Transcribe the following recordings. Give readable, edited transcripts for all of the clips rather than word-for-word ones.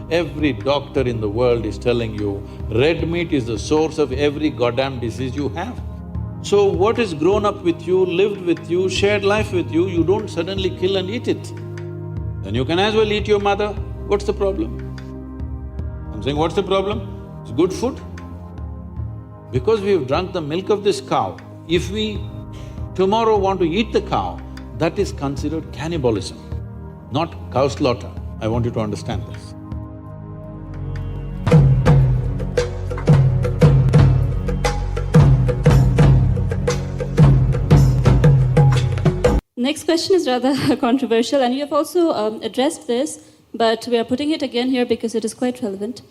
Every doctor in the world is telling you, red meat is the source of every goddamn disease you have. So what is grown up with you, lived with you, shared life with you, you don't suddenly kill and eat it. Then you can as well eat your mother, what's the problem? I'm saying, what's the problem? It's good food. Because we've drunk the milk of this cow, if we tomorrow want to eat the cow, that is considered cannibalism, not cow slaughter. I want you to understand this. Next question is rather controversial, and you have also addressed this, but we are putting it again here because it is quite relevant.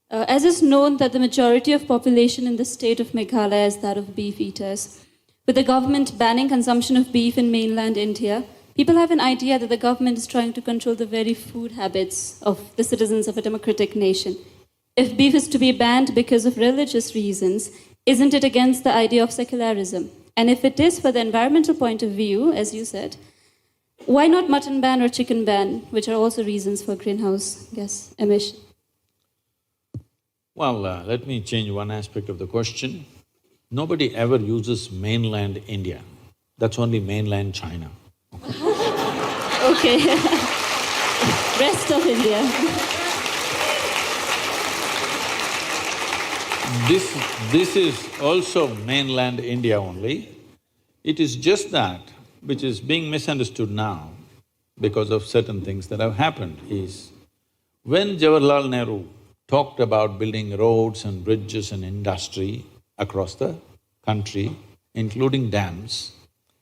As is known that the majority of population in the state of Meghalaya is that of beef eaters. With the government banning consumption of beef in mainland India, people have an idea that the government is trying to control the very food habits of the citizens of a democratic nation. If beef is to be banned because of religious reasons, isn't it against the idea of secularism? And if it is for the environmental point of view, as you said, why not mutton ban or chicken ban, which are also reasons for greenhouse gas emission? Well, let me change one aspect of the question. Nobody ever uses mainland India. That's only mainland China. Okay. Rest of India. This is also mainland India only. It is just that which is being misunderstood now because of certain things that have happened is, when Jawaharlal Nehru talked about building roads and bridges and industry across the country, including dams,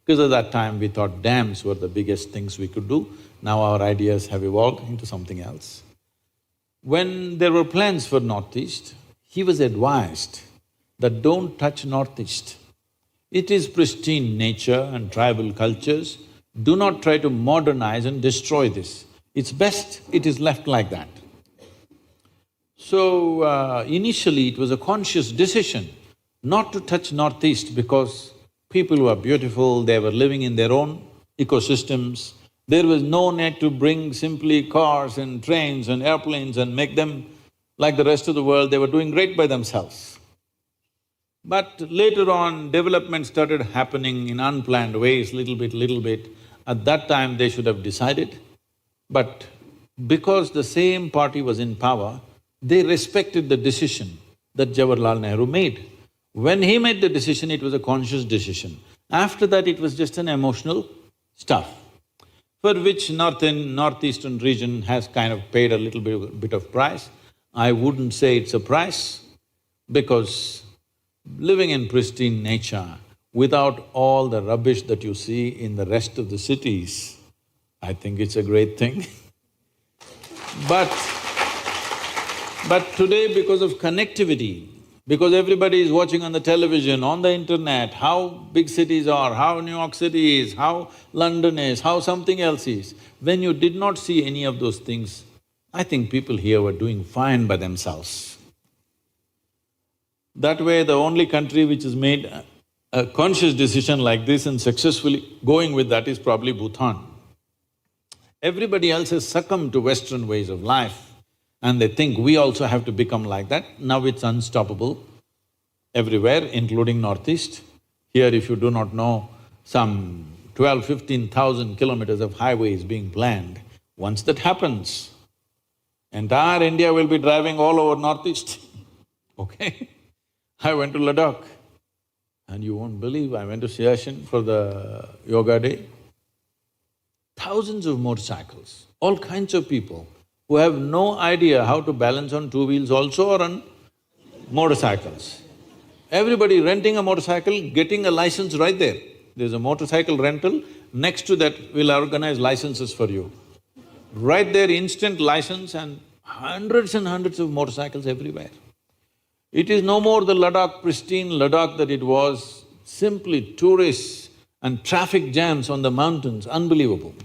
because at that time we thought dams were the biggest things we could do, now our ideas have evolved into something else. When there were plans for Northeast, he was advised that don't touch Northeast. It is pristine nature and tribal cultures, do not try to modernize and destroy this. It's best it is left like that. So, initially it was a conscious decision not to touch Northeast because people were beautiful, they were living in their own ecosystems. There was no need to bring simply cars and trains and airplanes and make them like the rest of the world. They were doing great by themselves. But later on, development started happening in unplanned ways, little bit. At that time, they should have decided. But because the same party was in power, they respected the decision that Jawaharlal Nehru made. When he made the decision, it was a conscious decision. After that, it was just an emotional stuff, for which northeastern region has kind of paid a little bit of price. I wouldn't say it's a price, because living in pristine nature without all the rubbish that you see in the rest of the cities, I think it's a great thing. But today, because of connectivity, because everybody is watching on the television, on the internet, how big cities are, how New York City is, how London is, how something else is, when you did not see any of those things, I think people here were doing fine by themselves. That way, the only country which has made a conscious decision like this and successfully going with that is probably Bhutan. Everybody else has succumbed to Western ways of life, and they think we also have to become like that. Now it's unstoppable everywhere, including Northeast. Here, if you do not know, some 15,000 kilometers of highway is being planned. Once that happens, entire India will be driving all over Northeast, okay? I went to Ladakh, and you won't believe, I went to Siachen for the yoga day. Thousands of motorcycles, all kinds of people who have no idea how to balance on two wheels also or on motorcycles. Everybody renting a motorcycle, getting a license right there. There's a motorcycle rental, next to that we'll organize licenses for you. Right there, instant license, and hundreds of motorcycles everywhere. It is no more the Ladakh, pristine Ladakh that it was, simply tourists and traffic jams on the mountains, unbelievable.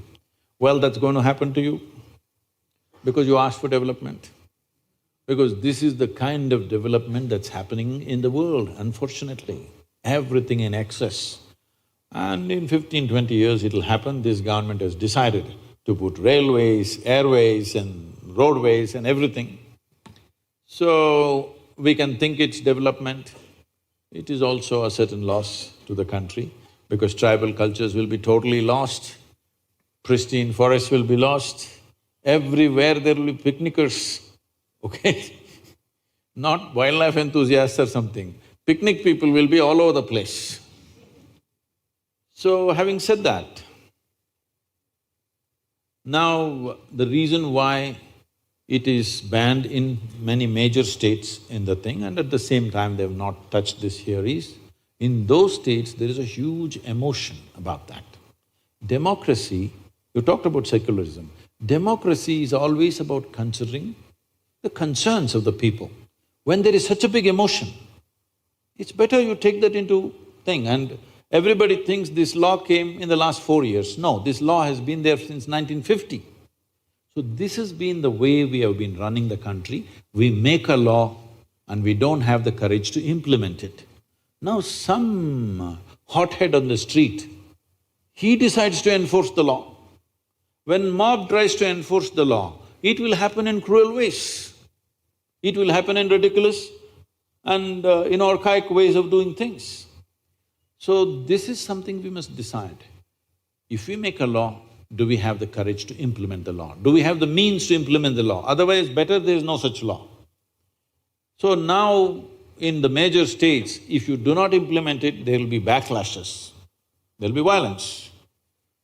Well, that's going to happen to you because you asked for development. Because this is the kind of development that's happening in the world, unfortunately. Everything in excess. And in 15-20 years it'll happen. This government has decided to put railways, airways and roadways and everything. So, we can think it's development. It is also a certain loss to the country because tribal cultures will be totally lost, pristine forests will be lost, everywhere there will be picnickers, okay? Not wildlife enthusiasts or something. Picnic people will be all over the place. So, having said that, now the reason why it is banned in many major states in the thing and at the same time they have not touched this here is, in those states there is a huge emotion about that. Democracy, you talked about secularism, democracy is always about considering the concerns of the people. When there is such a big emotion, it's better you take that into thing. And everybody thinks this law came in the last 4 years. No, this law has been there since 1950. So this has been the way we have been running the country. We make a law and we don't have the courage to implement it. Now some hothead on the street, he decides to enforce the law. When mob tries to enforce the law, it will happen in cruel ways. It will happen in ridiculous and in archaic ways of doing things. So this is something we must decide. If we make a law, do we have the courage to implement the law? Do we have the means to implement the law? Otherwise, better there is no such law. So now, in the major states, if you do not implement it, there will be backlashes, there will be violence.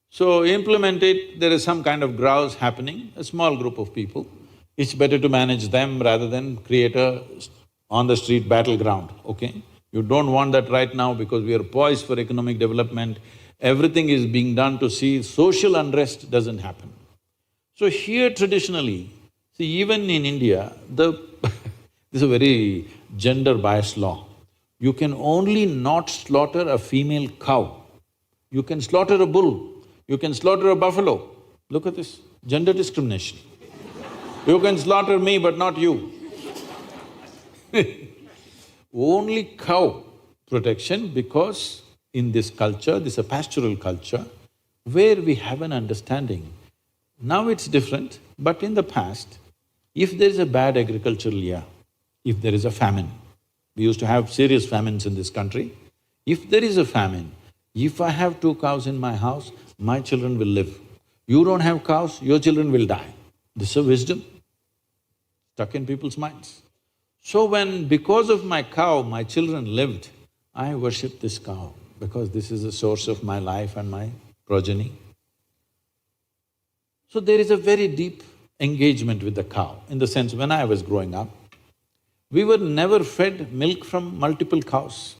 So implement it, there is some kind of grouse happening, a small group of people. It's better to manage them rather than create a on-the-street battleground, okay? You don't want that right now because we are poised for economic development. Everything is being done to see social unrest doesn't happen. So here traditionally, see even in India, this is a very gender-biased law. You can only not slaughter a female cow. You can slaughter a bull, you can slaughter a buffalo. Look at this, gender discrimination. You can slaughter me but not you. Only cow protection because in this culture, this is a pastoral culture, where we have an understanding. Now it's different, but in the past, if there is a bad agricultural year, if there is a famine, we used to have serious famines in this country, if there is a famine, if I have 2 cows in my house, my children will live. You don't have cows, your children will die. This is a wisdom stuck in people's minds. So when because of my cow, my children lived, I worship this cow because this is the source of my life and my progeny. So there is a very deep engagement with the cow, in the sense when I was growing up, we were never fed milk from multiple cows.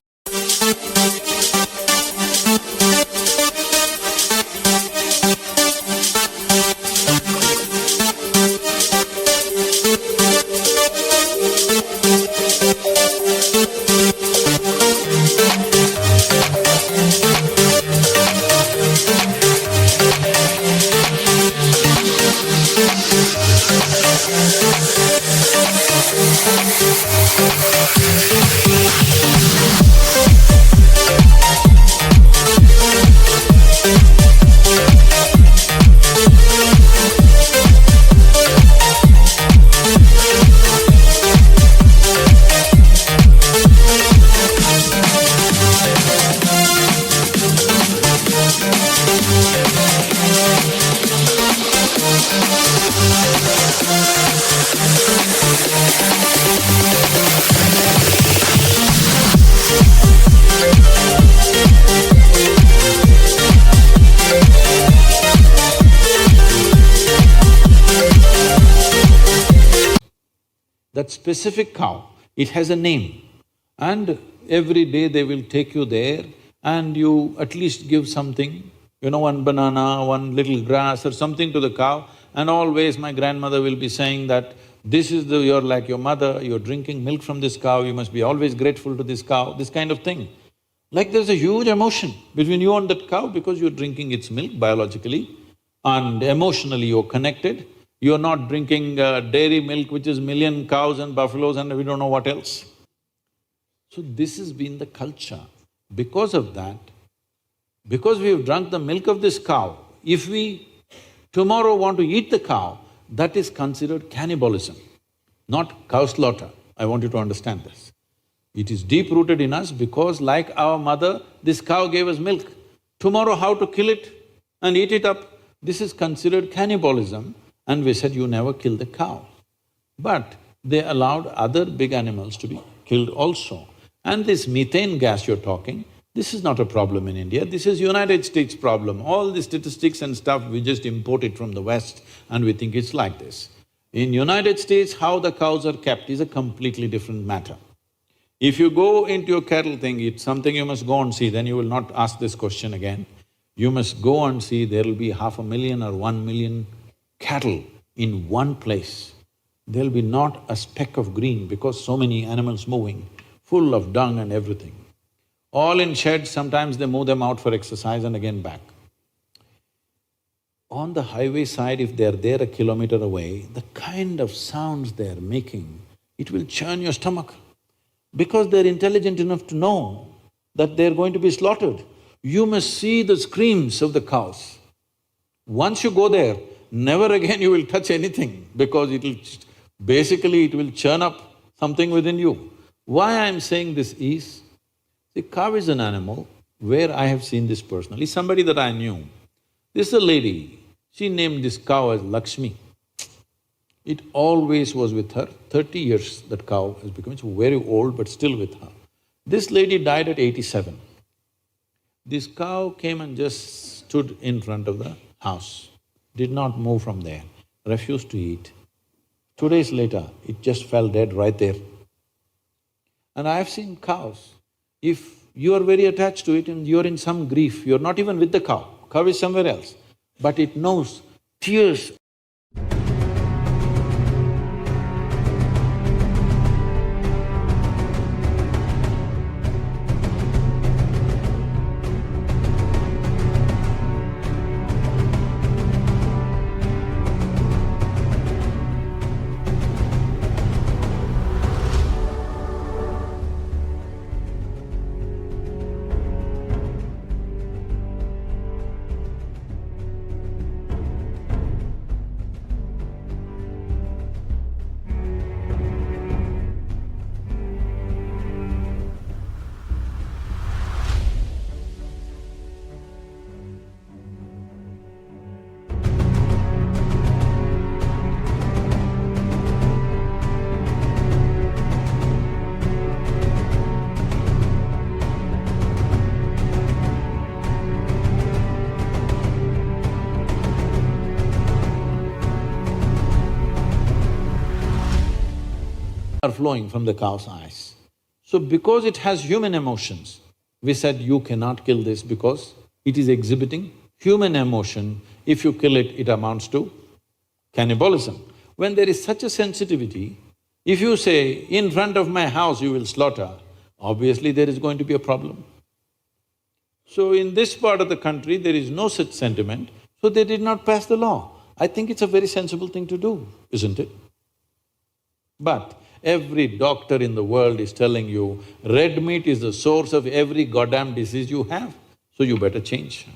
That specific cow, it has a name, and every day they will take you there and you at least give something, one banana, one little grass or something to the cow, and always my grandmother will be saying that this is you're like your mother, you're drinking milk from this cow, you must be always grateful to this cow, this kind of thing. Like there's a huge emotion between you and that cow because you're drinking its milk biologically and emotionally you're connected. You're not drinking dairy milk which is million cows and buffaloes and we don't know what else. So this has been the culture. Because of that, because we've drunk the milk of this cow, if we tomorrow want to eat the cow, that is considered cannibalism, not cow slaughter. I want you to understand this. It is deep-rooted in us because like our mother, this cow gave us milk. Tomorrow how to kill it and eat it up, this is considered cannibalism, and we said, you never kill the cow. But they allowed other big animals to be killed also. And this methane gas you're talking, this is not a problem in India, this is United States problem. All the statistics and stuff, we just import it from the West and we think it's like this. In United States, how the cows are kept is a completely different matter. If you go into your cattle thing, it's something you must go and see, then you will not ask this question again. You must go and see, there will be 500,000 or 1,000,000 cattle in one place. There'll be not a speck of green because so many animals moving, full of dung and everything. All in sheds, sometimes they move them out for exercise and again back. On the highway side, if they're there a kilometer away, the kind of sounds they're making, it will churn your stomach. Because they're intelligent enough to know that they're going to be slaughtered. You must see the screams of the cows. Once you go there, never again you will touch anything because basically it will churn up something within you. Why I'm saying this is, see, cow is an animal where I have seen this personally, somebody that I knew. This is a lady, she named this cow as Lakshmi. It always was with her, 30 years that cow has become, it's very old but still with her. This lady died at 87. This cow came and just stood in front of the house, did not move from there, refused to eat. 2 days later, it just fell dead right there. And I have seen cows, if you are very attached to it and you're in some grief, you're not even with the cow is somewhere else, but it knows tears are flowing from the cow's eyes. So because it has human emotions, we said you cannot kill this because it is exhibiting human emotion. If you kill it, it amounts to cannibalism. When there is such a sensitivity, if you say, in front of my house you will slaughter, obviously there is going to be a problem. So in this part of the country, there is no such sentiment, so they did not pass the law. I think it's a very sensible thing to do, isn't it? But every doctor in the world is telling you, red meat is the source of every goddamn disease you have, so you better change.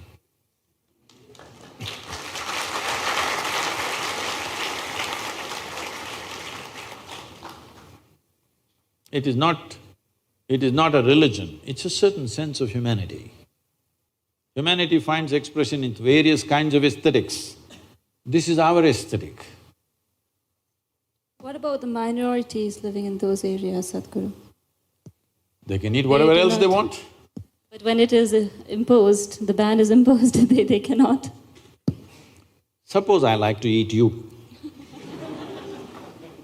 It is not a religion, it's a certain sense of humanity. Humanity finds expression in various kinds of aesthetics. This is our aesthetic. What about the minorities living in those areas, Sadhguru? They can eat whatever else they want. But when it is imposed, the ban is imposed, they cannot. Suppose I like to eat you.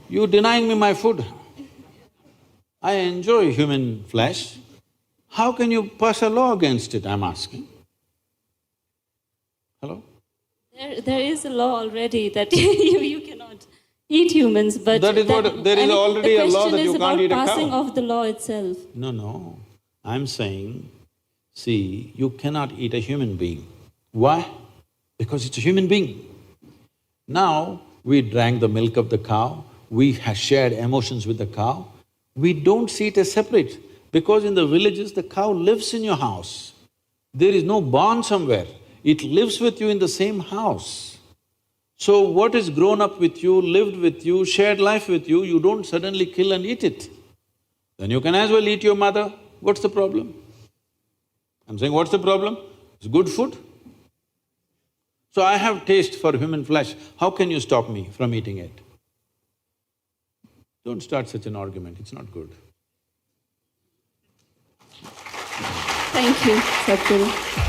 You denying me my food. I enjoy human flesh. How can you pass a law against it, I'm asking? Hello? There is a law already that you cannot eat humans, but there is already a law that you can't eat a cow. The question is about passing of the law itself. No, I'm saying, see, you cannot eat a human being. Why? Because it's a human being. Now, we drank the milk of the cow, we have shared emotions with the cow, we don't see it as separate, because in the villages, the cow lives in your house. There is no barn somewhere, it lives with you in the same house. So what is grown up with you, lived with you, shared life with you, you don't suddenly kill and eat it. Then you can as well eat your mother. What's the problem? I'm saying, what's the problem? It's good food. So I have taste for human flesh, how can you stop me from eating it? Don't start such an argument, it's not good. Thank you, Sadhguru.